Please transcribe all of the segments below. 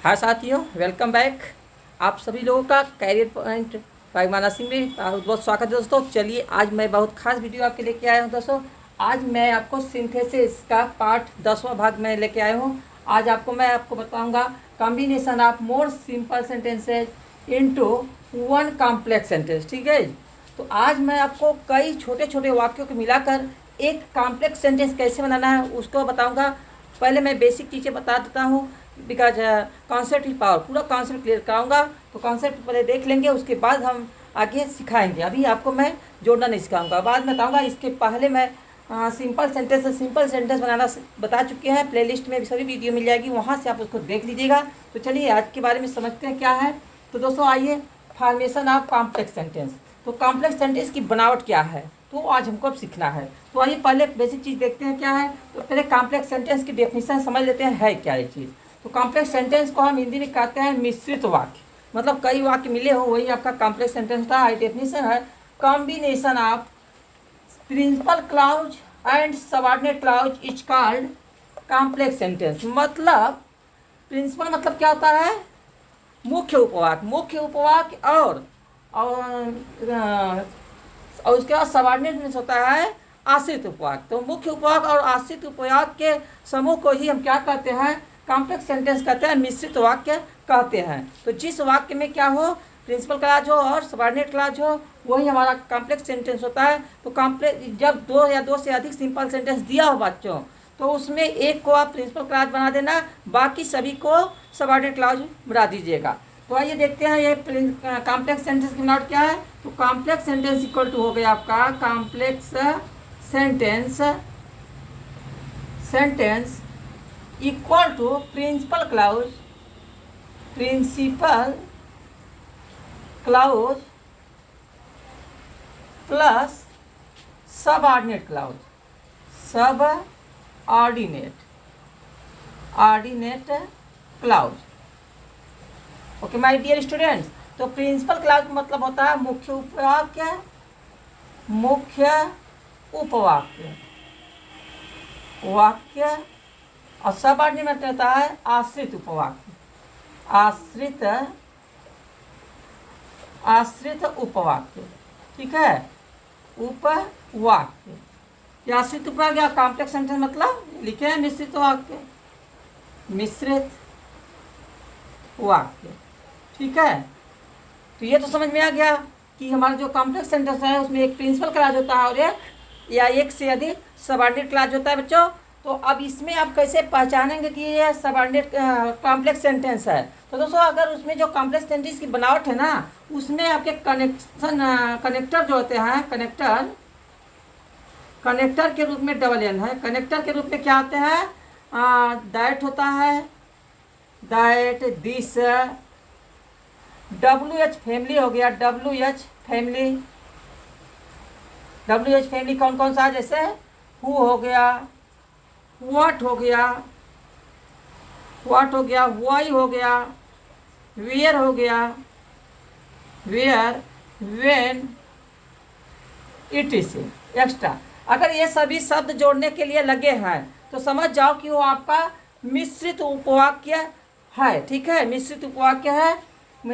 हाँ साथियों, welcome back. आप सभी लोगों का कैरियर पॉइंट बाय मानस सिंह में बहुत बहुत स्वागत है दोस्तों। चलिए आज मैं बहुत खास वीडियो आपके लेके आया हूँ दोस्तों। आज मैं आपको सिंथेसिस का पार्ट 10वां भाग में लेके आया हूँ। आज मैं आपको बताऊँगा combination of more simple sentences into one complex sentence. ठीक है, तो आज मैं आपको कई छोटे छोटे वाक्यों को मिलाकर एक कॉम्प्लेक्स सेंटेंस कैसे बनाना है उसको बताऊँगा। पहले मैं बेसिक चीज़ें बता देता हूँ, बिकॉज कॉन्सेप्ट ही पावर, पूरा कॉन्सेप्ट क्लियर कराऊंगा। तो कॉन्सेप्ट पहले देख लेंगे, उसके बाद हम आगे सिखाएंगे। अभी आपको मैं जोड़ना नहीं सिखाऊंगा, बाद में बताऊंगा। इसके पहले मैं सिंपल सेंटेंस बनाना बता चुके हैं। प्लेलिस्ट में भी सभी वीडियो मिल जाएगी, वहाँ से आप उसको देख लीजिएगा। तो चलिए आज के बारे में समझते हैं क्या है। तो दोस्तों आइए, फॉर्मेशन ऑफ कॉम्प्लेक्स सेंटेंस। तो कॉम्प्लेक्स सेंटेंस की बनावट क्या है, तो आज हमको अब सीखना है। तो आइए पहले बेसिक चीज़ देखते हैं क्या है। तो पहले कॉम्प्लेक्स सेंटेंस की डेफिनेशन समझ लेते हैं है क्या ये चीज़। तो कॉम्प्लेक्स सेंटेंस को हम हिंदी में कहते हैं मिश्रित वाक्य, मतलब कई वाक्य मिले हो, वही आपका कॉम्प्लेक्स सेंटेंस था। डेफिनेशन है combination of principal clause and subordinate clause is called complex sentence. मतलब प्रिंसिपल मतलब क्या होता है, मुख्य उपवाक्य और उसके बाद सबऑर्डिनेट मीन्स होता है आश्रित उपवाक्य। तो मुख्य उपवाक्य और आश्रित उपवाक्य के समूह को ही हम क्या कहते हैं, कॉम्प्लेक्स सेंटेंस कहते हैं, मिश्रित वाक्य कहते हैं। तो जिस वाक्य में क्या हो, प्रिंसिपल क्लॉज हो और सबऑर्डिनेट क्लॉज हो, वही हमारा कॉम्प्लेक्स सेंटेंस होता है। तो कॉम्प्लेक्स जब दो या दो से अधिक सिंपल सेंटेंस दिया हो बच्चों, तो उसमें एक को आप प्रिंसिपल क्लॉज बना देना, बाकी सभी को सबऑर्डिनेट क्लॉज बना दीजिएगा। तो आइए देखते हैं ये कॉम्प्लेक्स सेंटेंस की नोट क्या है। तो कॉम्प्लेक्स सेंटेंस इक्वल टू हो गया आपका complex sentence equal to principal clause plus subordinate clause. Okay my dear students, तो प्रिंसिपल क्लॉज का मतलब होता है मुख्य उपवाक्य और सबऑर्डिनेट होता है आश्रित उपवाक्य। ठीक है, उपवाक्य या आश्रित उपवाक्य या कॉम्प्लेक्स सेंटेंस मतलब लिखे हैं मिश्रित वाक्य। ठीक है, तो ये तो समझ में आ गया कि हमारा जो कॉम्प्लेक्स सेंटेंस है उसमें एक प्रिंसिपल क्लॉज होता है और एक से अधिक सबऑर्डिनेट क्लॉज होता है बच्चों। तो अब इसमें आप कैसे पहचानेंगे कि ये सबऑर्डिनेट कॉम्प्लेक्स सेंटेंस है। तो दोस्तों अगर उसमें जो कॉम्प्लेक्स सेंटेंस की बनावट है ना, उसमें आपके कनेक्टर जो होते हैं, कनेक्टर के रूप में डबल एन है। कनेक्टर के रूप में क्या होते हैं, दैट होता है, दैट दिस, WH फैमिली हो गया, WH फैमिली कौन कौन सा है, जैसे हु हो गया, व्हाट हो गया, वाई हो गया, वेयर हो गया, व्हेन, इट एक्स्ट्रा। अगर ये सभी शब्द जोड़ने के लिए लगे हैं तो समझ जाओ कि वो आपका मिश्रित उपवाक्य है। ठीक है, मिश्रित उपवाक्य है, तो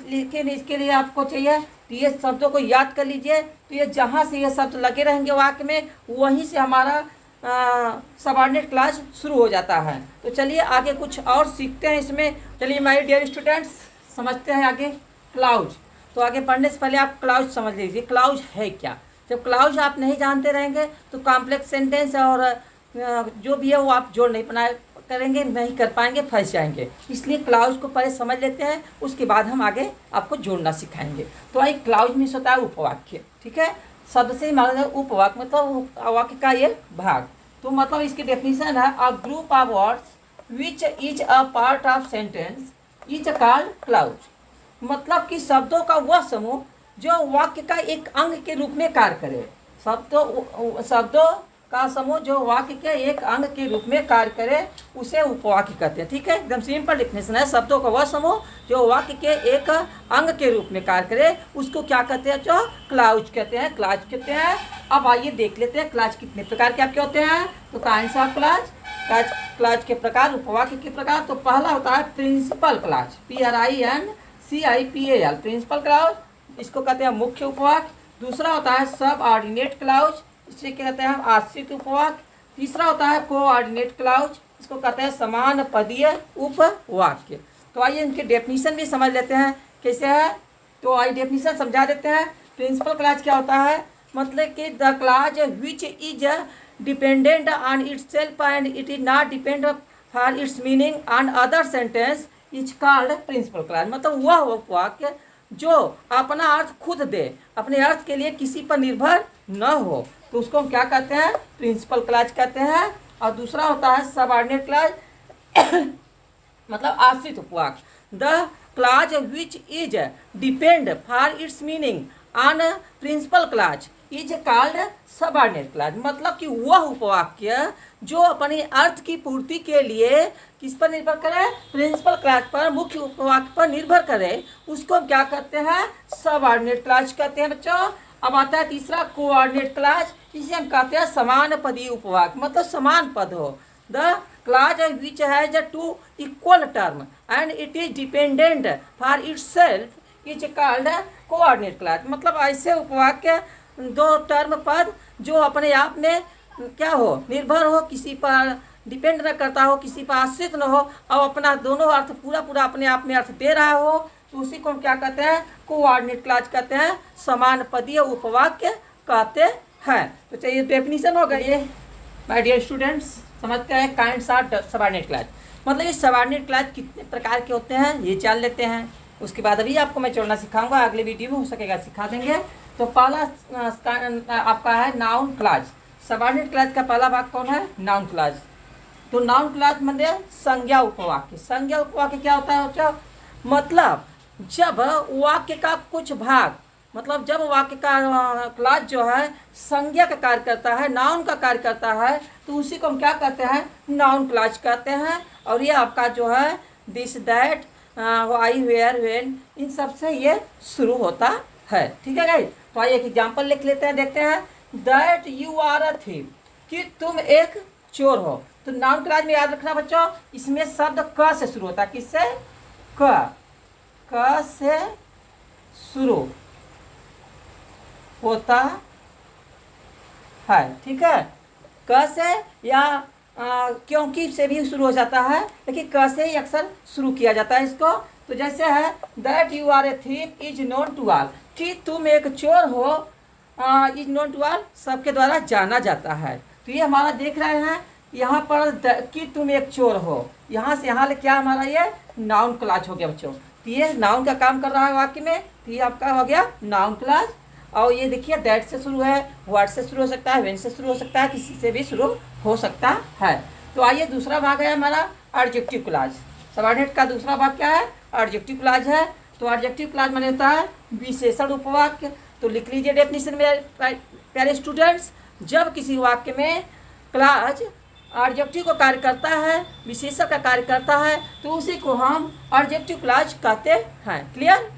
लेकिन इसके लिए आपको चाहिए तो ये शब्दों को याद कर लीजिए। तो ये जहाँ से ये शब्द लगे रहेंगे वाक्य में, वहीं से हमारा सबऑर्डिनेट क्लॉज शुरू हो जाता है। तो चलिए आगे कुछ और सीखते हैं इसमें। चलिए माय डियर स्टूडेंट्स, समझते हैं आगे क्लॉज। तो आगे पढ़ने से पहले आप क्लॉज समझ लीजिए, क्लॉज है क्या। जब क्लॉज आप नहीं जानते रहेंगे तो कॉम्प्लेक्स सेंटेंस और जो भी है वो आप जोड़ नहीं करेंगे, नहीं कर पाएंगे, फंस जाएंगे। इसलिए क्लॉज को पहले समझ लेते हैं, उसके बाद हम आगे आपको जोड़ना सिखाएंगे। तो आई क्लॉज मीन्स होता है उपवाक्य। ठीक है, शब्द से ही माना जाए उपवाक्य मतलब वाक्य का ये भाग। तो मतलब इसकी डेफिनेशन है a group of words which is a part of sentence is called clause. मतलब कि शब्दों का वह समूह जो वाक्य का एक अंग के रूप में कार्य करे। शब्दों का समूह जो वाक्य के एक अंग के रूप में कार्य करे उसे उपवाक्य कहते हैं। ठीक है, एकदम सिंपल डेफिनेशन है। शब्दों का वह समूह जो वाक्य के एक अंग के रूप में कार्य करे उसको क्या कहते हैं, जो क्लॉज कहते हैं। अब आइए देख लेते हैं क्लॉज कितने प्रकार के आपके होते हैं। तो काइंड्स ऑफ क्लॉज, क्लाज के प्रकार, उपवाक्य के प्रकार। तो पहला होता है principal clause, PRINCIPAL, principal clause, इसको कहते हैं मुख्य उपवाक्य। दूसरा होता है सब ऑर्डिनेट क्लाउज, इसे कहते हैं आश्रित उपवाक्य। तीसरा होता है कोऑर्डिनेट क्लाउज, इसको कहते हैं समान पदीय उपवाक्य। तो आइए इनके डेफिनेशन भी समझ लेते हैं कैसे है। तो आइए डेफिनेशन समझा देते हैं। प्रिंसिपल क्लाज क्या होता है, मतलब कि the clause which is dependent on itself and it is not depend for its meaning on other sentence is called principal clause. मतलब वह उपवाक्य जो अपना अर्थ खुद दे, अपने अर्थ के लिए किसी पर निर्भर न हो, तो उसको हम क्या कहते हैं, प्रिंसिपल क्लाज कहते हैं। और दूसरा होता है सबऑर्डिनेट क्लाज, मतलब आश्रित उपवाक्य। The clause which is depend for its meaning on principal clause is called subordinate clause. मतलब कि वह उपवाक्य जो अपने अर्थ की पूर्ति के लिए किस पर निर्भर करे, प्रिंसिपल क्लाज पर, मुख्य उपवाक्य पर निर्भर करे, उसको हम क्या कहते हैं, सबऑर्डिनेट क्लाज कहते हैं बच्चों। अब आता है तीसरा कोऑर्डिनेट क्लाज, इसे हम कहते हैं समान पदीय उपवाक्य, मतलब समान पद हो। The clause which has two equal term and it is dependent for itself is called coordinate clause. मतलब ऐसे उपवाक्य, दो टर्म पद जो अपने आप में क्या हो, निर्भर हो, किसी पर डिपेंड न करता हो, किसी पर आश्रित न हो, और अपना दोनों अर्थ पूरा पूरा अपने आप में अर्थ दे रहा हो, तो उसी को हम क्या कहते हैं, कोऑर्डिनेट क्लाज कहते हैं, समान पदीय उपवाक्य कहते हैं। तो चलिए डेफिनेशन हो गई है माय डियर स्टूडेंट्स, समझते हैं काइंड्स ऑफ सबऑर्डिनेट क्लाज। मतलब ये सबऑर्डिनेट क्लाज कितने प्रकार के होते हैं ये जान लेते हैं। उसके बाद अभी आपको मैं जोड़ना सिखाऊंगा, अगले वीडियो में हो सकेगा सिखा देंगे। तो पहला आपका है नाउन क्लाज। सबऑर्डिनेट क्लाज का पहला भाग कौन है, नाउन क्लाज। तो नाउन क्लाज मतलब संज्ञा उपवाक्य। संज्ञा उपवाक्य क्या होता है बच्चों, मतलब जब वाक्य का कुछ भाग, मतलब जब वाक्य का क्लाज जो है संज्ञा का कार्य करता है, नाउन का कार्य करता है, तो उसी को हम क्या कहते हैं, नाउन क्लाज कहते हैं। और ये आपका जो है this that I where when, इन सब से ये शुरू होता है। ठीक है गाइस, तो आइए एक एग्जाम्पल लिख लेते हैं, देखते हैं। That you are a thief, कि तुम एक चोर हो। तो नाउन क्लाज में याद रखना बच्चों, इसमें शब्द क से शुरू होता है, किससे, क से शुरू होता है। ठीक है, क से या क्योंकि से भी शुरू हो जाता है, लेकिन क से ही अक्सर शुरू किया जाता है इसको। तो जैसे है that you are a thief is known to all, कि तुम एक चोर हो, इज नोन टू ऑल, सबके द्वारा जाना जाता है। तो ये हमारा देख रहे हैं यहाँ पर कि तुम एक चोर हो, यहाँ से यहाँ ले क्या हमारा ये नाउन क्लाज हो गया बच्चों। तो ये नाउन का काम कर रहा है वाक्य में, तो ये आपका हो गया नाउन क्लाज। और ये देखिए दैट से शुरू है, वर्ड से शुरू हो सकता है, वेन से शुरू हो सकता है, किसी से भी शुरू हो सकता है। तो आइए दूसरा भाग है हमारा एडजेक्टिव क्लाज। सबऑर्डिनेट का दूसरा भाग क्या है, एडजेक्टिव क्लाज है। तो एडजेक्टिव क्लाज माने होता है विशेषण उपवाक्य। तो लिख लीजिए डेफिनेशन में प्यारे स्टूडेंट्स, जब किसी वाक्य में क्लाज एडजेक्टिव का कार्य करता है, विशेषण का कार्य करता है, तो उसी को हम एडजेक्टिव क्लाज कहते हैं। क्लियर,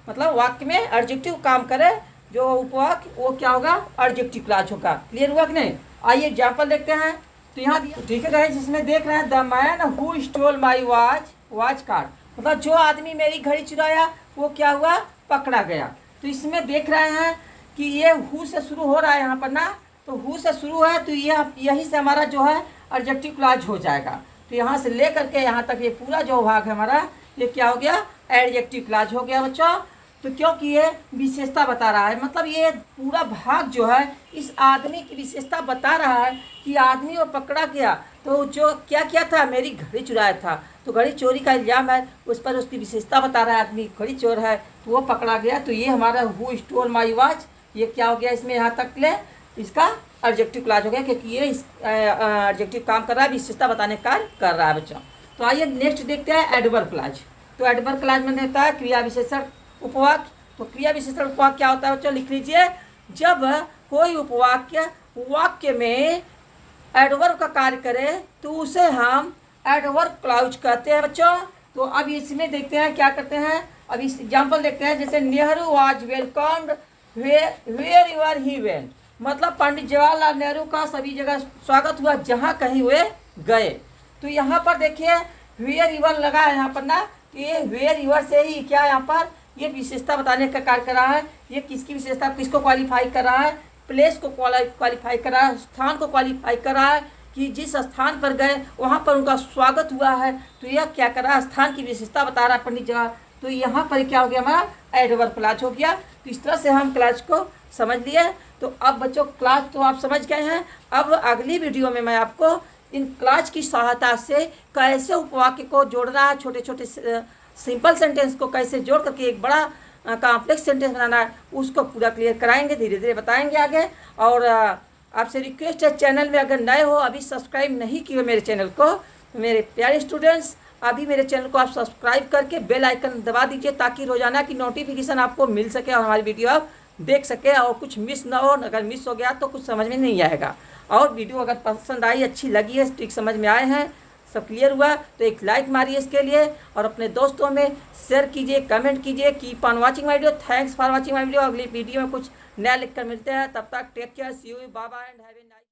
मतलब वाक्य में एडजेक्टिव काम करे जो उपवाक्य, वो क्या होगा, एडजेक्टिव क्लाज होगा। क्लियर हुआ कि नहीं। आइए एग्जाम्पल देखते हैं। तो यहाँ ठीक है गाइस, जिसमें देख रहे हैं the man who stole my watch card, मतलब जो आदमी मेरी घड़ी चुराया वो क्या हुआ, पकड़ा गया। तो इसमें देख रहे हैं कि ये हु से शुरू हो रहा है यहाँ पर ना, तो हु से शुरू है, तो ये यही से हमारा जो है एडजेक्टिव क्लाज हो जाएगा। तो यहाँ से ले करके यहाँ तक ये पूरा जो भाग है हमारा, ये क्या हो गया, एडजेक्टिव क्लाज हो गया बच्चों। तो क्योंकि ये विशेषता बता रहा है, मतलब ये पूरा भाग जो है इस आदमी की विशेषता बता रहा है कि आदमी वो पकड़ा गया, तो जो क्या किया था, मेरी घड़ी चुराया था, तो घड़ी चोरी का इल्ज़ाम है, उस पर उसकी विशेषता बता रहा है, आदमी घड़ी चोर है, तो वो पकड़ा गया। तो ये हमारा हु स्टोल माई वॉच, ये क्या हो गया, इसमें यहाँ तक ले इसका एडजेक्टिव क्लाज हो गया, क्योंकि ये एडजेक्टिव काम कर रहा है, विशेषता बताने का कार्य कर रहा है बच्चों। तो आइए नेक्स्ट देखते हैं एडवर्ब क्लाज। तो एडवर्ब क्लाज में होता है क्रिया विशेषण उपवाक्य। तो क्रिया विशेषण उपवाक्य क्या होता है बच्चों, लिख लीजिए। जब कोई उपवाक्य वाक्य में एडवर्ब का कार्य करे तो उसे हम एडवर्ब क्लाउज कहते हैं बच्चों। तो अब इसमें देखते हैं क्या करते हैं, अब इस एग्जाम्पल देखते हैं। जैसे Nehru was welcomed wherever he went, मतलब पंडित जवाहरलाल नेहरू का सभी जगह स्वागत हुआ, जहाँ कहीं वे गए। तो यहाँ पर देखिए वेयर यूर लगा है यहाँ पर ना, तो ये वेयर यूर से ही क्या यहाँ पर ये विशेषता बताने का कार्य कर रहा है। ये किसकी विशेषता, किसको क्वालिफाई कर रहा है, प्लेस को क्वालिफाई कर रहा है, स्थान को क्वालिफाई कर रहा है कि जिस स्थान पर गए वहाँ पर उनका स्वागत हुआ है। तो यह क्या कर रहा है, स्थान की विशेषता बता रहा है अपनी जगह। तो यहाँ पर क्या हो गया, हमारा एडवर्ब क्लॉज हो गया। तो इस तरह से हम क्लॉज को समझ लिए। तो अब बच्चों क्लॉज तो आप समझ गए हैं। अब अगली वीडियो में मैं आपको इन क्लॉज की सहायता से कैसे उपवाक्य को जोड़ना है, छोटे छोटे सिंपल सेंटेंस को कैसे जोड़ करके एक बड़ा कॉम्प्लेक्स सेंटेंस बनाना है, उसको पूरा क्लियर कराएंगे, धीरे धीरे बताएंगे आगे। और आपसे रिक्वेस्ट है, चैनल में अगर नए हो, अभी सब्सक्राइब नहीं किए मेरे चैनल को, तो मेरे प्यारे स्टूडेंट्स अभी मेरे चैनल को आप सब्सक्राइब करके बेल आइकन दबा दीजिए, ताकि रोजाना की नोटिफिकेशन आपको मिल सके और हमारी वीडियो आप देख सके और कुछ मिस ना हो। अगर मिस हो गया तो कुछ समझ में नहीं आएगा। और वीडियो अगर पसंद आई, अच्छी लगी है, ठीक समझ में आए हैं, सब क्लियर हुआ, तो एक लाइक मारिए इसके लिए और अपने दोस्तों में शेयर कीजिए, कमेंट कीजिए। Keep on watching my video. Thanks for watching my video. अगली वीडियो में कुछ नया लिख कर मिलते हैं। तब तक take care, see you, bye bye and have a nice